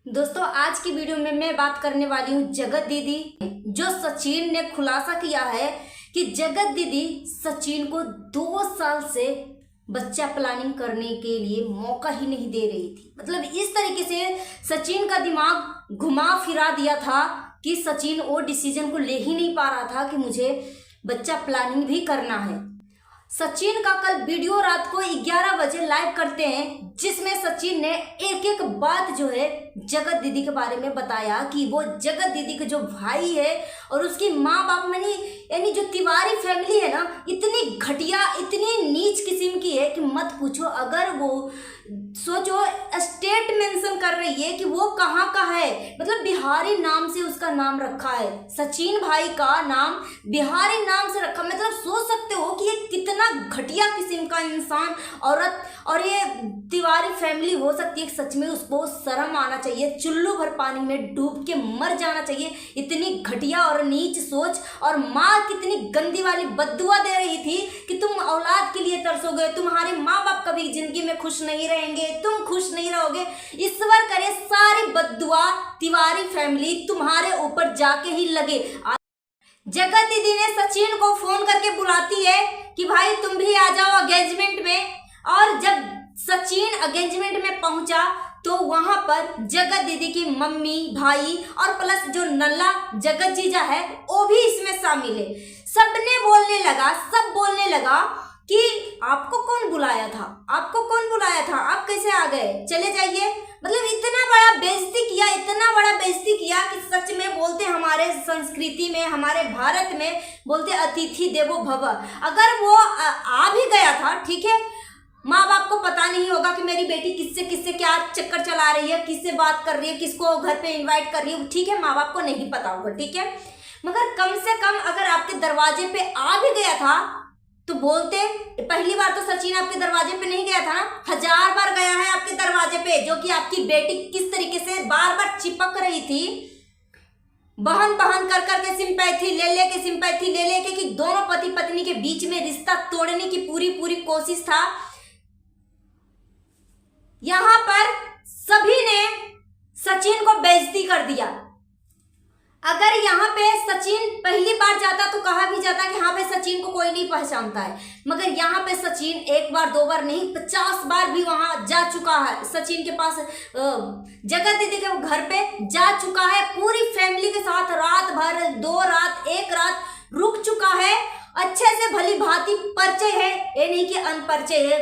दोस्तों, आज की वीडियो में मैं बात करने वाली हूँ जगत दीदी। जो सचिन ने खुलासा किया है कि जगत दीदी सचिन को 2 साल से बच्चा प्लानिंग करने के लिए मौका ही नहीं दे रही थी। मतलब इस तरीके से सचिन का दिमाग घुमा फिरा दिया था कि सचिन वो डिसीजन को ले ही नहीं पा रहा था कि मुझे बच्चा प्लानिंग भी करना है। सचिन का कल वीडियो रात को 11 बजे लाइव करते हैं, जिसमें सचिन ने एक एक बात जो है जगत दीदी के बारे में बताया कि वो जगत दीदी के जो भाई है और उसकी माँ बाप यानी जो तिवारी फैमिली है ना, इतनी घटिया इतनी नीच किस्म की है कि मत पूछो। अगर वो सोचो स्टेट मेंशन कर रही है कि वो कहाँ का है, मतलब बिहारी नाम से उसका नाम रखा है, सचिन भाई का नाम बिहारी नाम से रखा। मतलब सोच सकते हो कि ये कितना घटिया किस्म का इंसान औरत और ये तिवारी फैमिली हो सकती है। सच में उसको शर्म आना चाहिए, चुल्लू भर पानी में डूब के मर जाना चाहिए। इतनी घटिया और नीच सोच, और माँ कितनी गंदी वाली बद्दुआ दे रही थी कि तुम औलाद के लिए तरसोगे, तुम्हारे माँ बाप कभी जिंदगी में खुश नहीं रहेंगे, तुम खुश नहीं रहोगे। ईश्वर करे सारी बद्दुआ तिवारी फैमिली तुम्हारे ऊपर जाके ही लगे। जगत दीदी ने सचिन को फोन करके बुलाती है कि भाई तुम भी आ जाओ एंगेजमेंट में। और जब सचिन एंगेजमेंट में पहुंचा तो वहां पर जगत दीदी की मम्मी, भाई और प्लस जो नल्ला जगत जीजा है वो भी इसमें शामिल है। सबने सब बोलने लगा कि आपको कौन बुलाया था, आपको कौन बुलाया था, आप कैसे आ गए, चले जाइए। मतलब इतना बड़ा बेइज्जती किया, इतना बड़ा बेइज्जती किया कि सच में बोलते हमारे संस्कृति में, हमारे भारत में बोलते अतिथि देवो भव। अगर वो आ भी गया था, ठीक है, माँ बाप को पता नहीं होगा कि मेरी बेटी किससे किससे क्या चक्कर चला रही है, किससे बात कर रही है, किसको घर पे इनवाइट कर रही है, ठीक है, माँ बाप को नहीं पता होगा, ठीक है। मगर कम से कम अगर आपके दरवाजे पे आ भी गया था तो बोलते। पहली बार तो सचिन आपके दरवाजे पे नहीं गया था ना, 1000 बार गया है आपके दरवाजे पे, जो कि आपकी बेटी किस तरीके से बार बार चिपक रही थी, बहन बहन कर करके सिंपैथी ले लेके कि दोनों पति पत्नी के बीच में रिश्ता तोड़ने की पूरी कोशिश था। यहां पर सभी ने सचिन को बेइज्जती कर दिया। अगर यहाँ पे सचिन पहली बार जाता तो कहा भी जाता कि यहाँ पे सचिन को कोई नहीं पहचानता है, मगर यहाँ पे सचिन 1 बार 2 बार नहीं 50 बार भी वहां जा चुका है। सचिन के पास जगत दीदी के घर पे जा चुका है, पूरी फैमिली के साथ रात भर 2 रात 1 रात रुक चुका है। अच्छे से भली भांति परिचय है, ये नहीं कि अनपरिचय है,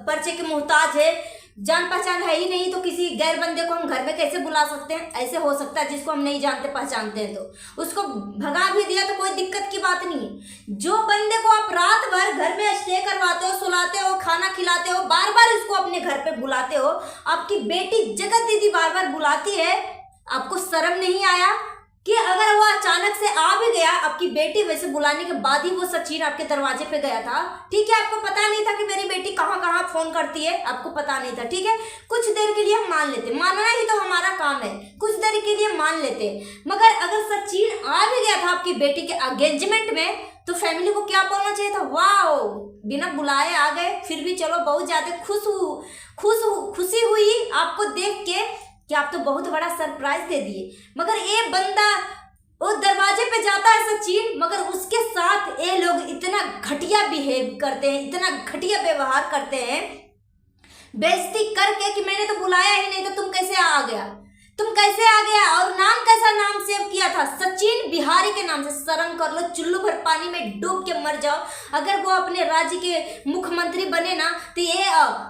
परिचय के मोहताज है। जान पहचान है ही नहीं तो किसी गैर बंदे को हम घर में कैसे बुला सकते हैं? ऐसे हो सकता है जिसको हम नहीं जानते पहचानते हैं तो उसको भगा भी दिया तो कोई दिक्कत की बात नहीं है। जो बंदे को आप रात भर घर में स्टे करवाते हो, सुलाते हो, खाना खिलाते हो, बार बार उसको अपने घर पे बुलाते हो, आपकी बेटी जगत दीदी बार बार बुलाती है, आपको शर्म नहीं आया कि अगर वो अचानक से आ भी गया, आपकी बेटी वैसे बुलाने के बाद ही वो सचिन आपके दरवाजे पे गया था, ठीक है, आपको पता नहीं था कि मेरी बेटी कहाँ कहाँ फोन करती है, आपको पता नहीं था, ठीक है, कुछ देर के लिए हम मान लेते, मानना ही तो हमारा काम है, कुछ देर के लिए मान लेते। मगर अगर सचिन आ भी गया था आपकी बेटी के एंगेजमेंट में तो फैमिली को क्या बोलना चाहिए था? वाह, बिना बुलाए आ गए, फिर भी चलो बहुत ज्यादा खुशी हुई आपको देख के कि आप तो बहुत बड़ा सरप्राइज दे दिए। मगर ये बंदा वो दरवाजे पे जाता है सचिन, मगर उसके साथ ये लोग इतना घटिया बिहेव करते हैं, इतना घटिया व्यवहार करते हैं, बेइज्जती करके कि मैंने तो बुलाया ही नहीं तो तुम कैसे आ गया, और नाम कैसा नाम सेव किया था, सचिन बिहारी के नाम से। शर्म कर लो, चुल्लू भर पानी में डूब के मर जाओ। अगर वो अपने राज्य के मुख्यमंत्री बने ना तो ये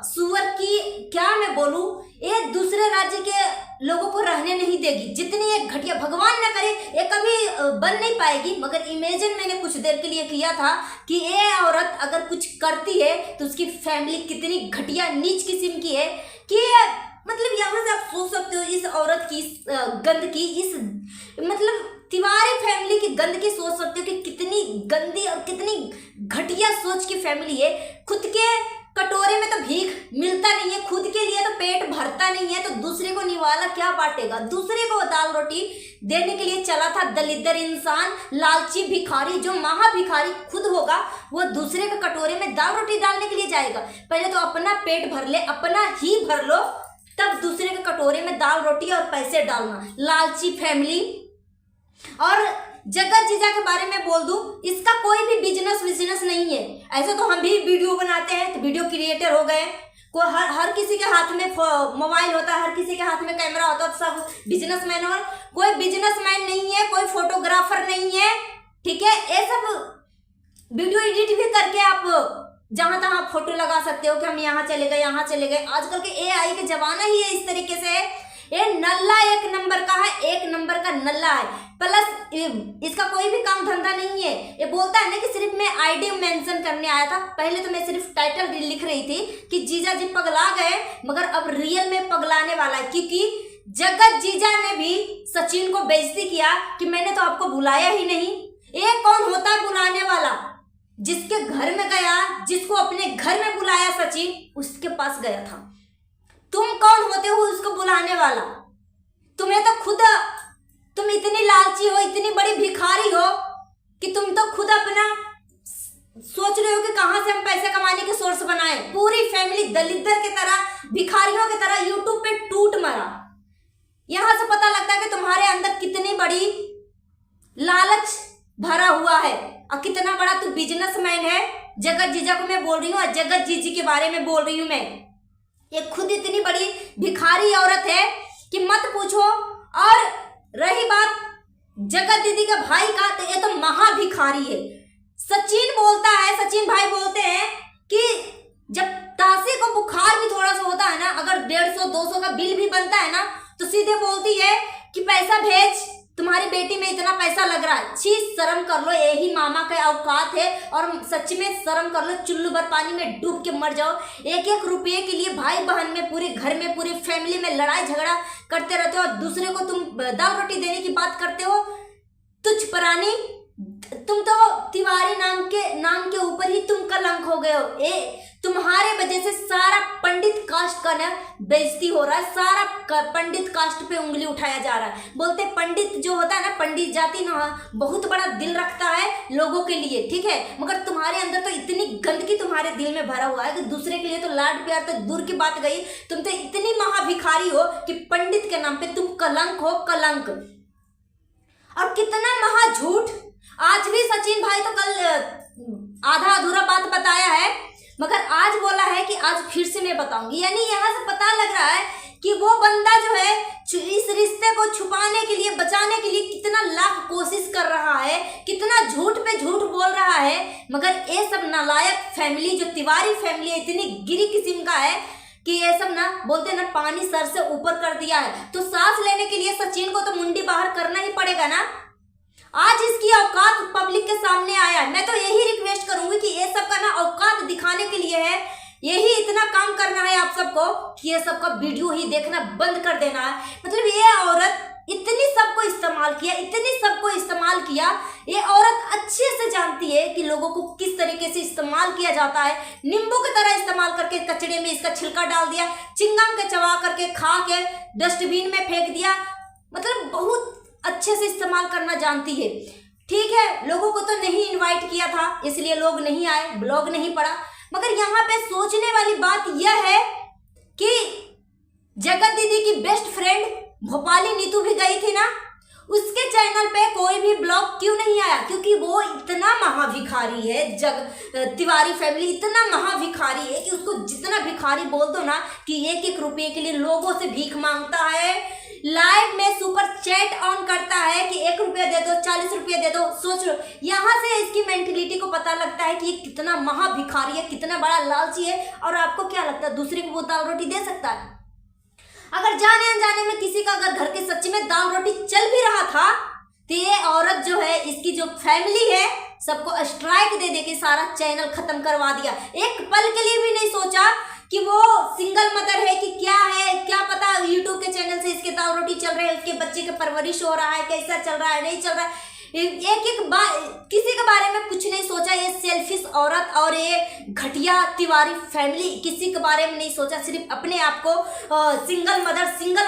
सुअर की क्या मैं बोलूं, ये दूसरे राज्य के लोगों को रहने नहीं देगी। जितनी ये घटिया, भगवान ना करे ये कभी बन नहीं पाएगी, मगर इमेजिन मैंने कुछ देर के लिए किया था कि ये औरत अगर कुछ करती है तो उसकी फैमिली कितनी घटिया नीच किस्म की है कि मतलब यहाँ से आप सोच सकते हो इस औरत की गंद की, इस मतलब तिवारी फैमिली की गंद की सोच सकते हो कि कितनी गंदी और कितनी घटिया सोच की फैमिली है। खुद के कटोरे में तो भीख मिलता नहीं है, खुद के लिए तो पेट भरता नहीं है, तो दूसरे को निवाला क्या बांटेगा? दूसरे को दाल रोटी देने के लिए चला था दलिद्र इंसान, लालची भिखारी, जो महा भिखारी खुद होगा वो दूसरे के कटोरे में दाल रोटी डालने के लिए जाएगा? पहले तो अपना पेट भर ले, अपना ही भर लो, तब दूसरे के कटोरे में दाल रोटी और पैसे डालना, लालची फैमिली। और जगत जीजा के बारे में बोल दूं, इसका कोई भी बिजनेस नहीं है। ऐसे तो हम भी वीडियो बनाते हैं, तो वीडियो क्रिएटर हो गए, कोई हर किसी के हाथ में मोबाइल होता है, हर किसी के हाथ में कैमरा होता है, तो सब बिजनेसमैन हो। कोई बिजनेसमैन नहीं है, कोई फोटोग्राफर नहीं है, ठीक है। ये सब वीडियो एडिट भी करके आप जहां तहां फोटो लगा सकते हो कि हम यहाँ चले गए। आजकल के एआई के जमाना ही है इस तरीके से। ये नल्ला एक नंबर का है, एक नंबर का नल्ला है। प्लस इसका कोई भी काम धंधा नहीं है। ये बोलता है ना कि सिर्फ मैं आईडी मेंशन करने आया था। पहले तो मैं सिर्फ टाइटल लिख रही थी कि जीजा जी पगला गए, मगर अब रियल में पगलाने वाला है, क्योंकि जगत जीजा ने भी सचिन को बेइज्जती किया कि मैंने तो आपको बुलाया ही नहीं। ये कौन होता है बुलाने वाला? जिसके घर में गया, जिसको अपने घर में बुलाया सचिन, उसके पास गया था। तुम कौन होते हो उसको बुलाने वाला? तुम्हें तो खुद, तुम इतनी लालची हो, इतनी बड़ी भिखारी हो कि तुम तो खुद अपना सोच रहे हो कि कहां से हम पैसे कमाने के सोर्स बनाए। पूरी फैमिली दलिद्र की तरह, भिखारियों की तरह यूट्यूब पे टूट मरा। यहां से पता लगता है कि तुम्हारे अंदर कितनी बड़ी लालच भरा हुआ है और कितना बड़ा तू बिजनेसमैन है। जगत जीजा को मैं बोल रही हूँ और जगत जीजी के बारे में बोल रही हूँ मैं। ये खुद इतनी बड़ी भिखारी औरत है कि मत पूछो। और रही बात जगत दीदी के भाई का, तो ये तो महा भिखारी है। सचिन बोलता है, सचिन भाई बोलते हैं कि जब ताशी को बुखार भी थोड़ा सा होता है ना, अगर 150-200 का बिल भी बनता है ना, तो सीधे बोलती है कि पैसा भेज, तुम्हारी बेटी में इतना पैसा लग रहा है। छी, शर्म कर लो, यही मामा का औकात है। और सच में शर्म कर लो, चुल्लू भर पानी में डूब के मर जाओ। 1-1 रुपये के लिए भाई बहन में, पूरे घर में, पूरी फैमिली में लड़ाई झगड़ा करते रहते हो और दूसरे को तुम दाल रोटी देने की बात करते हो। तुच्छ प्राणी, तुम तो तिवारी नाम के ऊपर ही तुम कलंक हो गए हो। तुम्हारे वजह से सारा पंडित कास्ट का ना बेइज्जती हो रहा है। सारा पंडित कास्ट पे उंगली उठाया जा रहा है। बोलते पंडित जो होता है ना, पंडित जाति ना बहुत बड़ा दिल रखता है लोगों के लिए, ठीक है। मगर तुम्हारे अंदर तो इतनी गंदगी तुम्हारे दिल में भरा हुआ है कि दूसरे के लिए तो लाड प्यार तो दूर की बात गई, तुम तो इतनी महाभिखारी हो कि पंडित के नाम पे तुम कलंक हो, कलंक। और कितना महा झूठ। आज भी सचिन भाई तो कल आधा अधूरा बात बताया है, मगर आज बोला है कि आज फिर से मैं बताऊंगी। यानी यहाँ से पता लग रहा है कि वो बंदा जो है इस रिश्ते को छुपाने के लिए, बचाने के लिए कितना लाख कोशिश कर रहा है, कितना झूठ पे झूठ बोल रहा है। मगर ये सब नालायक फैमिली, जो तिवारी फैमिली है, इतनी गिरी किस्म का है कि ये सब ना बोलते ना पानी सर से ऊपर कर दिया है। तो सांस लेने के लिए सचिन को तो मुंडी बाहर करना ही पड़ेगा ना। आज इसकी औकात पब्लिक के सामने आया है। मैं तो यही रिक्वेस्ट करूंगी कि ये सब का ना औकात दिखाने के लिए है, यही इतना काम करना है आप सबको कि ये सबका वीडियो ही देखना बंद कर देना है। मतलब ये औरत इतनी सबको इस्तेमाल किया, इतनी सबको इस्तेमाल किया। ये औरत अच्छे से जानती है कि लोगों को किस तरीके से इस्तेमाल किया जाता है। नींबू की तरह इस्तेमाल करके कचड़े में इसका छिलका डाल दिया, चिंगम के चबा करके खा के डस्टबिन में फेंक दिया। मतलब बहुत अच्छे से इस्तेमाल करना जानती है, ठीक है। लोगों को तो नहीं इनवाइट किया था, इसलिए लोग नहीं आए, ब्लॉग नहीं पड़ा। मगर यहाँ पे सोचने वाली बात यह है कि जगत दीदी की बेस्ट फ्रेंड भोपाली नीतू भी गई थी ना, उसके चैनल पे कोई भी ब्लॉग क्यों नहीं आया? क्योंकि वो इतना महाभिखारी है। तिवारी फैमिली इतना महाभिखारी है कि उसको जितना भिखारी बोल दो ना कि 1-1 रुपये के लिए लोगों से भीख मांगता है। लाइव में सुपर चैट ऑन करता है कि 1 रुपया दे दो, 40 रुपये दे दो। सोच लो, यहाँ से इसकी मेंटलिटी को पता लगता है कि ये कितना महाभिखारी है, कितना बड़ा लालची है। और आपको क्या लगता है दूसरे को वो दाल रोटी दे सकता है? अगर जाने अनजाने में किसी का अगर घर के सच्ची में दाल रोटी चल भी रहा था, तो ये औरत जो है, इसकी जो फैमिली है, सबको स्ट्राइक दे के सारा चैनल खत्म करवा दिया। एक पल के लिए भी नहीं सोचा कि वो सिंगल मदर है कि क्या है, क्या पता यूट्यूब के चैनल से इसके दाल रोटी चल रहे हैं, उसके बच्चे के परवरिश हो रहा है, कैसा चल रहा है, नहीं चल रहा है। एक एक किसी के बारे में कुछ नहीं सोचा। ये सेल्फिश औरत और ये घटिया तिवारी फैमिली किसी के बारे में नहीं सोचा, सिर्फ अपने आप को सिंगल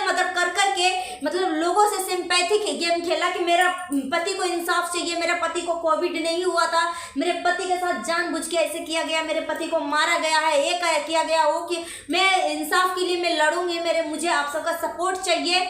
मदर कर करके मतलब लोगों से सिंपैथी के गेम खेला कि मेरा पति को इंसाफ चाहिए, मेरे पति को कोविड नहीं हुआ था, मेरे पति के साथ जानबूझ के ऐसे किया गया, मेरे पति को मारा गया है, ये किया गया वो, कि मैं इंसाफ के लिए मैं लड़ूंगी, मुझे आप सबका सपोर्ट चाहिए।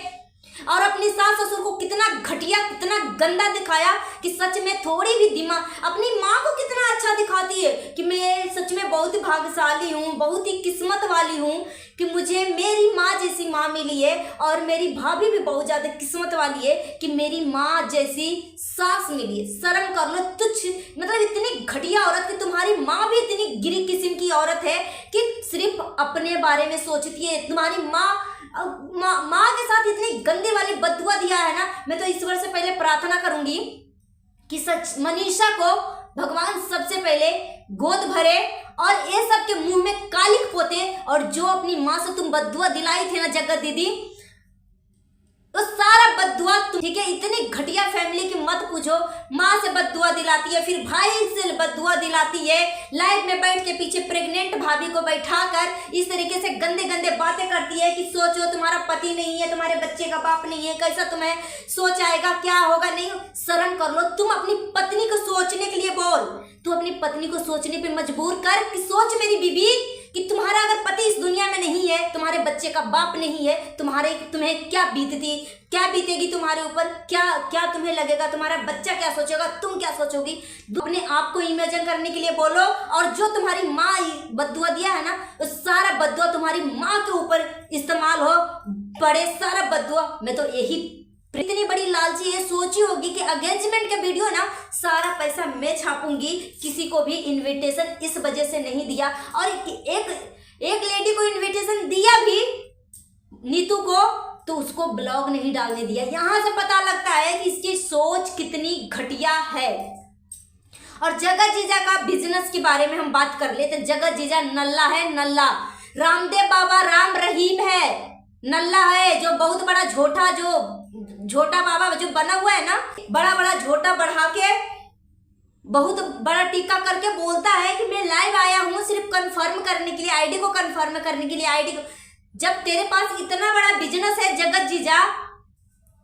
और अपनी सास ससुर को कितना घटिया कितना गंदा दिखाया कि सच में थोड़ी भी दिमाग, अपनी माँ को कितना अच्छा दिखाती है कि मैं सच में बहुत ही भाग्यशाली हूँ, बहुत ही किस्मत वाली हूँ कि मुझे मेरी माँ जैसी माँ मिली है, और मेरी भाभी भी बहुत ज़्यादा किस्मत वाली है कि मेरी माँ जैसी सास मिली है। शर्म कर लो, तुच्छ मतलब इतनी घटिया औरत कि तुम्हारी माँ भी इतनी गिरी किस्म की औरत है कि सिर्फ अपने बारे में सोचती है। तुम्हारी माँ के साथ इतनी गंदी वाली बददुआ दिया है ना, मैं तो ईश्वर से पहले प्रार्थना करूंगी कि सच मनीषा को भगवान सबसे पहले गोद भरे और ये सब के मुंह में कालिक पोते, और जो अपनी माँ से तुम बददुआ दिलाई थी ना जगत दीदी, तो सारा बददुआ ठीक है। इतनी घटिया फैमिली की मत पूछो, माँ से बददुआ दिलाती है, फिर भाई से बददुआ दिलाती है, लाइव में बैठ के पीछे प्रेग्नेंट भाभी को बैठाकर इस तरीके से गंदे गंदे बातें करती है कि सोचो तुम्हारा पति नहीं है, तुम्हारे बच्चे का बाप नहीं है, कैसा तुम्हें सोच आएगा, क्या होगा। नहीं, शर्म कर लो, तुम अपनी पत्नी को सोचने के लिए बोल, तू अपनी पत्नी को सोचने पे मजबूर कर कि सोच मेरी बीवी कि तुम्हारा अगर पति इस दुनिया में नहीं है, तुम्हारे बच्चे का बाप नहीं है, तुम्हें क्या बीतेगी तुम्हारे ऊपर, क्या तुम्हें लगेगा, तुम्हारा बच्चा क्या सोचेगा, तुम क्या सोचोगी। अपने आप को इमेजिन करने के लिए बोलो, और जो तुम्हारी माँ बददुआ दिया है ना, वो सारा बददुआ तुम्हारी माँ के ऊपर इस्तेमाल हो पड़े, सारा बददुआ। मैं तो यही इतनी बड़ी लालची ये सोची होगी कि एंगेजमेंट का वीडियो ना सारा पैसा मैं छापूंगी, किसी को भी इनविटेशन इस वजह से नहीं दिया। और एक लेडी को इनविटेशन दिया भी नीतू को, तो उसको ब्लॉग नहीं डालने दिया। यहां से पता लगता है कि इसकी सोच कितनी घटिया है। और जगत जीजा का बिजनेस के बारे में हम बात कर लेते। जगत जीजा नल्ला है, नल्ला। रामदेव बाबा राम रहीम है, नल्ला है, जो बहुत बड़ा झोटा बाबा जो बना हुआ है ना, बड़ा झोटा बढ़ा के बहुत बड़ा टीका करके बोलता है कि मैं लाइव आया हूँ सिर्फ कंफर्म करने के लिए, आईडी को कंफर्म करने के लिए। जब तेरे पास इतना बड़ा बिजनेस है जगत जीजा,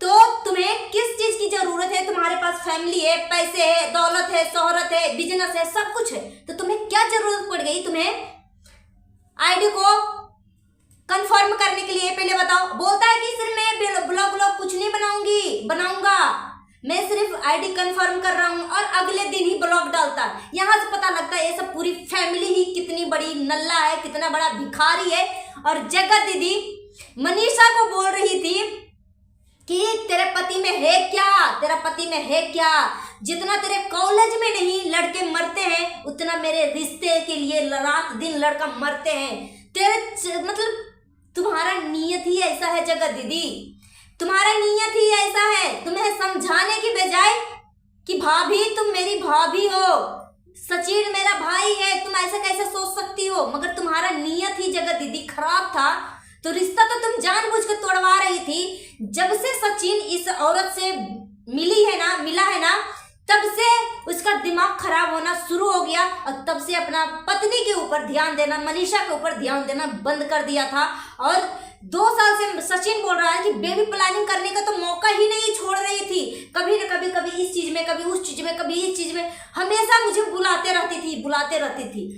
तो तुम्हें किस चीज की जरूरत है? तुम्हारे पास फैमिली है, पैसे है, दौलत है, शोहरत है, बिजनेस है, सब कुछ है, तो तुम्हें क्या जरूरत पड़ गई तुम्हें आईडी को कंफर्म करने के लिए? पहले बताओ। बोलता है कि सिर्फ मैं ब्लॉग कुछ नहीं बनाऊंगा, मैं सिर्फ आईडी कंफर्म कर रहा हूं, और अगले दिन ही ब्लॉग डालता है। यहां से पता लगता है ये सब पूरी फैमिली ही कितनी बड़ी नल्ला है, कितना बड़ा भिखारी है। और जगत दीदी मनीषा को बोल रही थी कि तेरे पति में है क्या, जितना तेरे कॉलेज में नहीं लड़के मरते हैं, उतना मेरे रिश्ते के लिए रात दिन लड़का मरते हैं। तेरे मतलब तुम्हारा नीयत ही ऐसा है जगत दीदी, तुम्हारा नीयत ही ऐसा है। तुम्हें समझाने की बजाय कि भाभी तुम मेरी भाभी हो, सचिन मेरा भाई है, तुम ऐसा कैसे सोच सकती हो, मगर तुम्हारा नीयत ही जगत दीदी खराब था। तो रिश्ता तो तुम जानबूझ के तोड़वा रही थी। जब से सचिन इस औरत से मिला है ना, तब से उसका दिमाग खराब होना शुरू हो गया, और तब से अपना पत्नी के ऊपर ध्यान देना, मनीषा के ऊपर ध्यान देना बंद कर दिया था। और 2 साल से सचिन बोल रहा है कि बेबी प्लानिंग करने का तो मौका ही नहीं छोड़ रही थी, कभी न कभी इस चीज में, कभी उस चीज में, कभी इस चीज में, हमेशा मुझे बुलाते रहती थी।